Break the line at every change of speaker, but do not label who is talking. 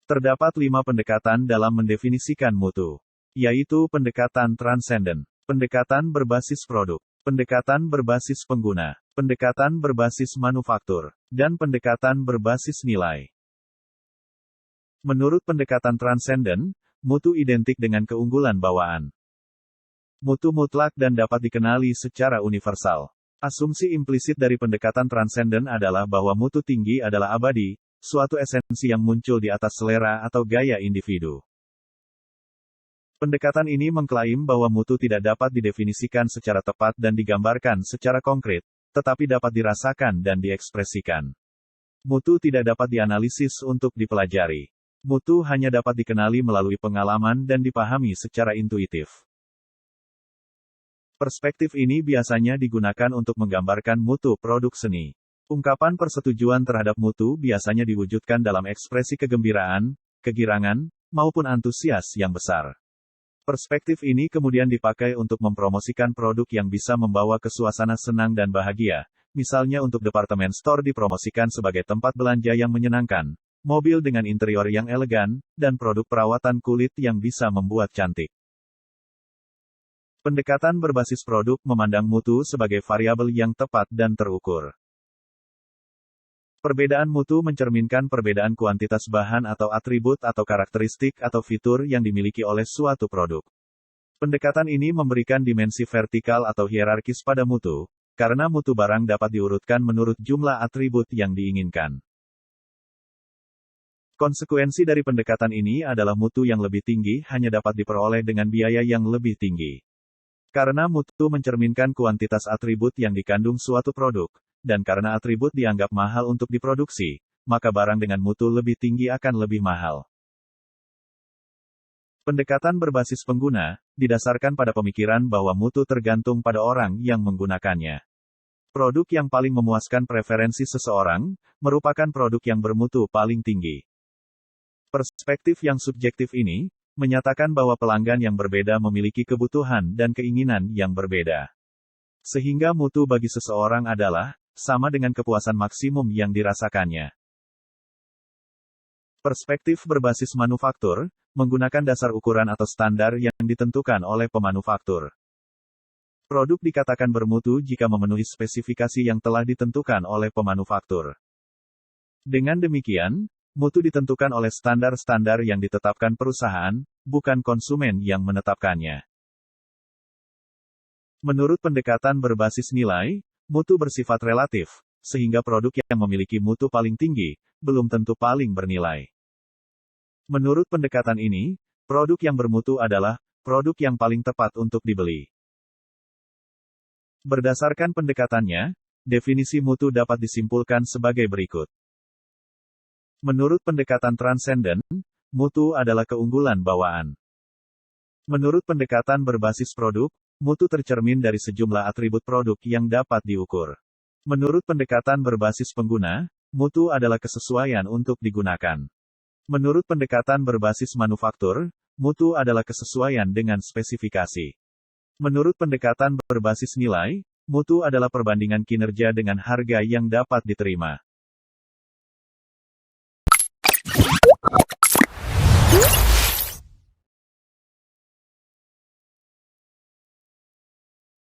Terdapat 5 pendekatan dalam mendefinisikan mutu, yaitu pendekatan transenden, pendekatan berbasis produk, pendekatan berbasis pengguna, pendekatan berbasis manufaktur, dan pendekatan berbasis nilai. Menurut pendekatan transenden, mutu identik dengan keunggulan bawaan. Mutu mutlak dan dapat dikenali secara universal. Asumsi implisit dari pendekatan transenden adalah bahwa mutu tinggi adalah abadi, suatu esensi yang muncul di atas selera atau gaya individu. Pendekatan ini mengklaim bahwa mutu tidak dapat didefinisikan secara tepat dan digambarkan secara konkret, tetapi dapat dirasakan dan diekspresikan. Mutu tidak dapat dianalisis untuk dipelajari. Mutu hanya dapat dikenali melalui pengalaman dan dipahami secara intuitif. Perspektif ini biasanya digunakan untuk menggambarkan mutu produk seni. Ungkapan persetujuan terhadap mutu biasanya diwujudkan dalam ekspresi kegembiraan, kegirangan, maupun antusias yang besar. Perspektif ini kemudian dipakai untuk mempromosikan produk yang bisa membawa ke suasana senang dan bahagia, misalnya untuk departemen store dipromosikan sebagai tempat belanja yang menyenangkan, mobil dengan interior yang elegan, dan produk perawatan kulit yang bisa membuat cantik. Pendekatan berbasis produk memandang mutu sebagai variabel yang tepat dan terukur. Perbedaan mutu mencerminkan perbedaan kuantitas bahan atau atribut atau karakteristik atau fitur yang dimiliki oleh suatu produk. Pendekatan ini memberikan dimensi vertikal atau hierarkis pada mutu, karena mutu barang dapat diurutkan menurut jumlah atribut yang diinginkan. Konsekuensi dari pendekatan ini adalah mutu yang lebih tinggi hanya dapat diperoleh dengan biaya yang lebih tinggi. Karena mutu mencerminkan kuantitas atribut yang dikandung suatu produk, dan karena atribut dianggap mahal untuk diproduksi, maka barang dengan mutu lebih tinggi akan lebih mahal. Pendekatan berbasis pengguna, didasarkan pada pemikiran bahwa mutu tergantung pada orang yang menggunakannya. Produk yang paling memuaskan preferensi seseorang, merupakan produk yang bermutu paling tinggi. Perspektif yang subjektif ini, menyatakan bahwa pelanggan yang berbeda memiliki kebutuhan dan keinginan yang berbeda. Sehingga mutu bagi seseorang adalah, sama dengan kepuasan maksimum yang dirasakannya. Perspektif berbasis manufaktur, menggunakan dasar ukuran atau standar yang ditentukan oleh pemanufaktur. Produk dikatakan bermutu jika memenuhi spesifikasi yang telah ditentukan oleh pemanufaktur. Dengan demikian, mutu ditentukan oleh standar-standar yang ditetapkan perusahaan, bukan konsumen yang menetapkannya. Menurut pendekatan berbasis nilai, mutu bersifat relatif, sehingga produk yang memiliki mutu paling tinggi, belum tentu paling bernilai. Menurut pendekatan ini, produk yang bermutu adalah produk yang paling tepat untuk dibeli. Berdasarkan pendekatannya, definisi mutu dapat disimpulkan sebagai berikut. Menurut pendekatan transenden, mutu adalah keunggulan bawaan. Menurut pendekatan berbasis produk, mutu tercermin dari sejumlah atribut produk yang dapat diukur. Menurut pendekatan berbasis pengguna, mutu adalah kesesuaian untuk digunakan. Menurut pendekatan berbasis manufaktur, mutu adalah kesesuaian dengan spesifikasi. Menurut pendekatan berbasis nilai, mutu adalah perbandingan kinerja dengan harga yang dapat diterima.